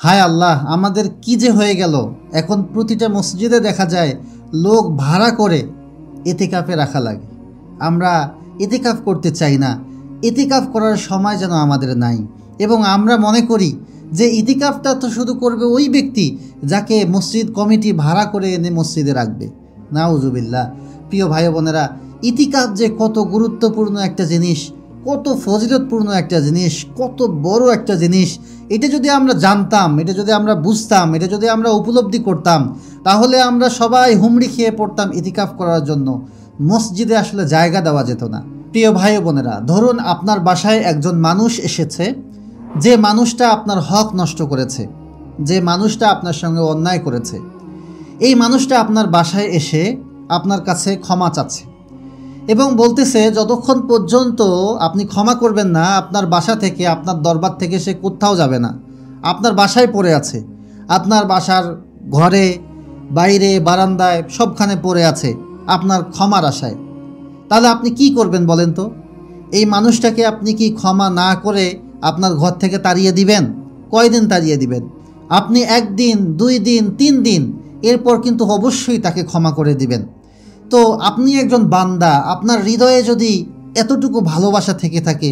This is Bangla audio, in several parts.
হায় আল্লাহ, আমাদের কি যে হয়ে গেল! এখন প্রতিটা মসজিদে দেখা যায় লোক ভাড়া করে ইতিকাফে রাখা লাগে। আমরা ইতিকাফ করতে চাই না, ইতিকাফ করার সময় যেন আমাদের নাই। এবং আমরা মনে করি যে ইতিকাফটা তো শুধু করবে ওই ব্যক্তি যাকে মসজিদ কমিটি ভাড়া করে এনে মসজিদে রাখবে। নাউজুবিল্লাহ। প্রিয় ভাই বোনেরা, ইতিকাফ যে কত গুরুত্বপূর্ণ একটা জিনিস, কত ফজিলতপূর্ণ একটা জিনিস, কত বড় একটা জিনিস, এটা যদি আমরা জানতাম, এটা যদি আমরা বুঝতাম, এটা যদি আমরা উপলব্ধি করতাম, তাহলে আমরা সবাই হুমড়ি খেয়ে পড়তাম ইতিকাফ করার জন্য। মসজিদে আসলে জায়গা দেওয়া যেত না। প্রিয় ভাই বোনেরা, ধরুন আপনার বাসায় একজন মানুষ এসেছে, যে মানুষটা আপনার হক নষ্ট করেছে, যে মানুষটা আপনার সঙ্গে অন্যায় করেছে। এই মানুষটা আপনার বাসায় এসে আপনার কাছে ক্ষমা চাচ্ছে এবং বলতেছে যতক্ষণ পর্যন্ত আপনি ক্ষমা করবেন না, আপনার বাসা থেকে, আপনার দরবার থেকে সে কোথাও যাবে না, আপনার বাসায় পড়ে আছে, আপনার বাসার ঘরে, বাইরে, বারান্দায় সবখানে পড়ে আছে আপনার ক্ষমার আশায়। তাহলে আপনি কি করবেন বলেন তো? এই মানুষটাকে আপনি কি ক্ষমা না করে আপনার ঘর থেকে তাড়িয়ে দিবেন? কয়দিন তাড়িয়ে দিবেন? আপনি 1 দিন, 2 দিন, 3 দিন, এরপর কিন্তু অবশ্যই তাকে ক্ষমা করে দিবেন। তো আপনি একজন বান্দা, আপনার হৃদয়ে যদি এতটুকু ভালোবাসা থেকে থাকে,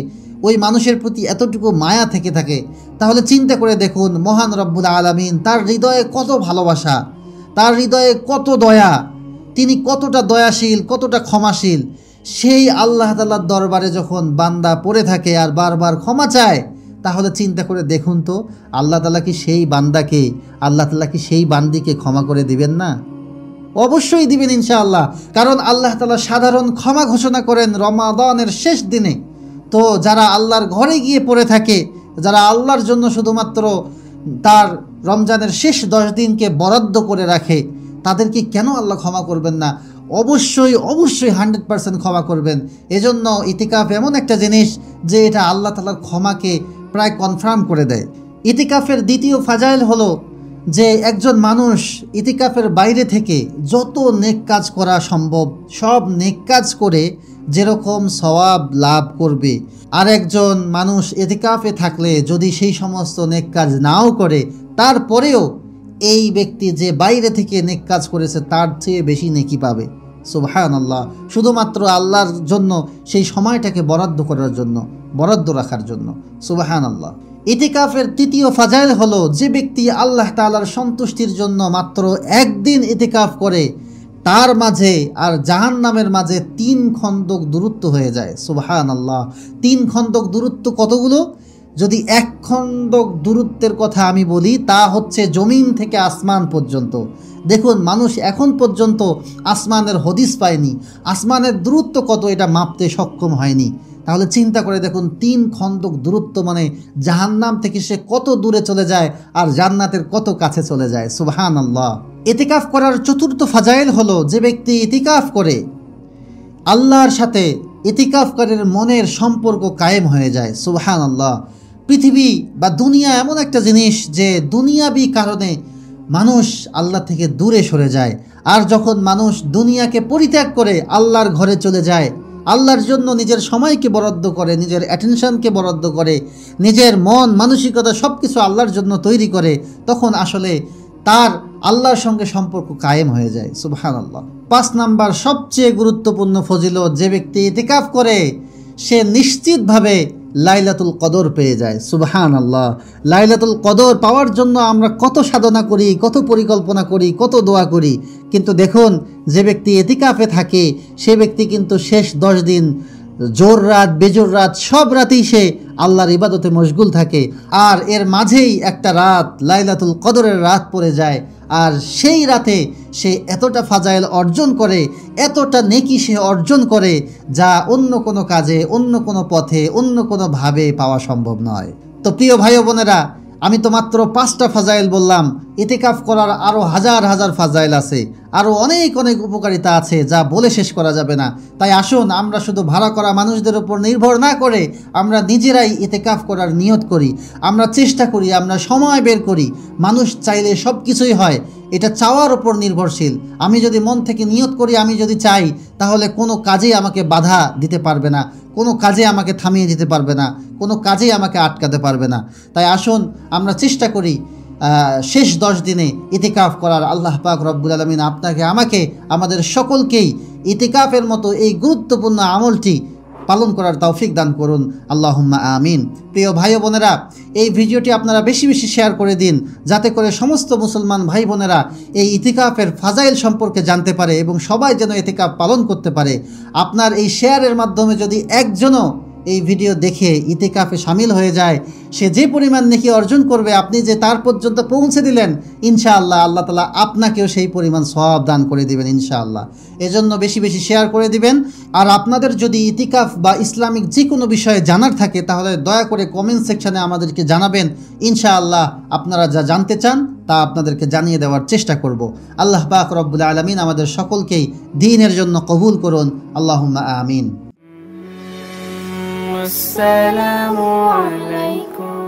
ওই মানুষের প্রতি এতটুকু মায়া থেকে থাকে, তাহলে চিন্তা করে দেখুন মহান রব্বুল আলামিন, তার হৃদয়ে কত ভালোবাসা, তার হৃদয়ে কত দয়া, তিনি কতটা দয়াশীল, কতটা ক্ষমাশীল। সেই আল্লাহ তাআলার দরবারে যখন বান্দা পড়ে থাকে আর বারবার ক্ষমা চায়, তাহলে চিন্তা করে দেখুন তো আল্লাহ তাআলা কি সেই বান্দাকে, আল্লাহ তাআলা কি সেই বান্দিকে ক্ষমা করে দিবেন না? অবশ্যই দিবেন ইনশাআল্লাহ। কারণ আল্লাহ তাআলা সাধারণ ক্ষমা ঘোষণা করেন রমাদানের শেষ দিনে। তো যারা আল্লাহর ঘরে গিয়ে পড়ে থাকে, যারা আল্লাহর জন্য শুধুমাত্র তার রমজানের শেষ 10 দিনকে বরাদ্দ করে রাখে, তাদেরকে কেন আল্লাহ ক্ষমা করবেন না? অবশ্যই অবশ্যই 100% ক্ষমা করবেন। এজন্য ইতিকাফ এমন একটা জিনিস যে এটা আল্লাহ তাআলার ক্ষমাকে প্রায় কনফার্ম করে দেয়। ইতিকাফের দ্বিতীয় ফাজাইল হলো যে একজন মানুষ ইতিকাফের বাইরে থেকে যত নেক কাজ করা সম্ভব সব নেক কাজ করে যেরকম সওয়াব লাভ করবে, আর একজন মানুষ ইতিকাফে থাকলে যদি সেই সমস্ত নেক কাজ নাও করে, তারপরেও এই ব্যক্তি যে বাইরে থেকে নেক কাজ করেছে তার চেয়ে বেশি নেকি পাবে। সুবহানাল্লাহ। শুধুমাত্র আল্লাহর জন্য সেই সময়টাকে বরাদ্দ করার জন্য, বরাদ্দ রাখার জন্য। সুবহানাল্লাহ। ইতিকাফের তৃতীয় ফাজাইল হলো যে ব্যক্তি আল্লাহ তাআলার সন্তুষ্টির জন্য মাত্র 1 দিন ইতিকাফ করে, তার মাঝে আর জাহান্নামের মাঝে 3 খন্দক দূরত্ব হয়ে যায়। সুবহানাল্লাহ। 3 খন্দক দূরত্ব কতগুলো? যদি 1 খন্দক দূরত্বের কথা আমি বলি, তা হচ্ছে জমিন থেকে আসমান পর্যন্ত। দেখুন, মানুষ এখন পর্যন্ত আসমানের হদিস পায়নি, আসমানের দূরত্ব কত এটা মাপতে সক্ষম হয়নি। তাহলে চিন্তা করে দেখুন 3 খন্দক দূরত্ব মানে জাহান্নাম থেকে সে কত দূরে চলে যায় আর জান্নাতের কত কাছে চলে যায়। সুবহানাল্লাহ। ইতিকাফ করার চতুর্থ ফাজাইল হলো যে ব্যক্তি ইতিকাফ করে আল্লাহর সাথে ইতিকাফকারীর মনের সম্পর্ক কায়েম হয়ে যায়। সুবহানাল্লাহ। পৃথিবী বা দুনিয়া এমন একটা জিনিস যে দুনিয়াবি কারণে মানুষ আল্লাহ থেকে দূরে সরে যায়, আর যখন মানুষ দুনিয়াকে পরিত্যাগ করে আল্লাহর ঘরে চলে যায়, আল্লাহর জন্য নিজের সময়কে বরাদ্দ করে, নিজের অ্যাটেনশনকে বরাদ্দ করে, নিজের মন মানসিকতা সব কিছু আল্লাহর জন্য তৈরি করে, তখন আসলে তার আল্লাহর সঙ্গে সম্পর্ক কায়েম হয়ে যায়। সুবহানাল্লাহ। 5 নাম্বার সবচেয়ে গুরুত্বপূর্ণ ফজিলত, যে ব্যক্তি ইতিকাফ করে সে নিশ্চিতভাবে লাইলাতুল কদর পেয়ে যায়। সুবহানাল্লাহ। লাইলাতুল কদর পাওয়ার জন্য আমরা কত সাধনা করি, কত পরিকল্পনা করি, কত দোয়া করি, কিন্তু দেখুন যে ব্যক্তি ইতিকাফে থাকে সে ব্যক্তি কিন্তু শেষ 10 দিন জোর রাত বেজোর রাত সব রাতেই সে আল্লাহর ইবাদতে মশগুল থাকে, আর এর মাঝেই একটা রাত লাইলাতুল কদরের রাত পড়ে যায়, আর সেই রাতে সে এতটা ফাজাইল অর্জন করে, এতটা নেকি সে অর্জন করে যা অন্য কোনো কাজে, অন্য কোনো পথে, অন্য কোনো ভাবে পাওয়া সম্ভব নয়। তো প্রিয় ভাই বোনেরা, আমি তো মাত্র 5টা ফাজাইল বললাম, ইতিকাফ করার আরও হাজার হাজার ফাজাইল আছে, আরও অনেক অনেক উপকারিতা আছে যা বলে শেষ করা যাবে না। তাই আসুন আমরা শুধু ভাড়া করা মানুষদের উপর নির্ভর না করে আমরা নিজেরাই ইতিকাফ করার নিয়ত করি, আমরা চেষ্টা করি, আমরা সময় বের করি। মানুষ চাইলে সব কিছুই হয়, এটা চাওয়ার উপর নির্ভরশীল। আমি যদি মন থেকে নিয়ত করি, আমি যদি চাই, তাহলে কোনো কাজেই আমাকে বাধা দিতে পারবে না, কোনো কাজে আমাকে থামিয়ে দিতে পারবে না, কোনো কাজেই আমাকে আটকাতে পারবে না। তাই আসুন আমরা চেষ্টা করি শেষ 10 দিনে ইতিকাফ করার আল্লাহ পাক রব্বুল আলামিন আপনাকে আমাকে আমাদের সকলকেই ইতিকাফের মতো এই গুরুত্বপূর্ণ আমলটি পালন করার তৌফিক দান করুন, আল্লাহুম্মা আমিন। প্রিয় ভাই বোনেরা, এই ভিডিওটি আপনারা বেশি বেশি শেয়ার করে দিন, যাতে করে সমস্ত মুসলমান ভাই বোনেরা এই ইতিকাফের ফাজাইল সম্পর্কে জানতে পারে এবং সবাই যেন ইতিকাফ পালন করতে পারে। আপনার এই শেয়ারের মাধ্যমে যদি একজনও এই ভিডিও দেখে ইতিকাফে শামিল হয়ে যায়, সে যে পরিমাণ নেকি অর্জন করবে, আপনি যে তার পর্যন্ত পৌঁছে দিলেন, ইনশাআল্লাহ আল্লাহ তাআলা আপনাকেও সেই পরিমাণ সওয়াব দান করে দিবেন ইনশাআল্লাহ। এজন্য বেশি বেশি শেয়ার করে দিবেন। আর আপনাদের যদি ইতিকাফ বা ইসলামিক যে কোনো বিষয়ে জানার থাকে, তাহলে দয়া করে কমেন্ট সেকশনে আমাদেরকে জানাবেন। ইনশাআল্লাহ আপনারা যা জানতে চান তা আপনাদেরকে জানিয়ে দেওয়ার চেষ্টা করব। আল্লাহ পাক রব্বুল আলামিন আমাদের সকলকেই দ্বীনের জন্য কবুল করুন, আল্লাহুম্মা আমিন। আসসালামু আলাইকুম।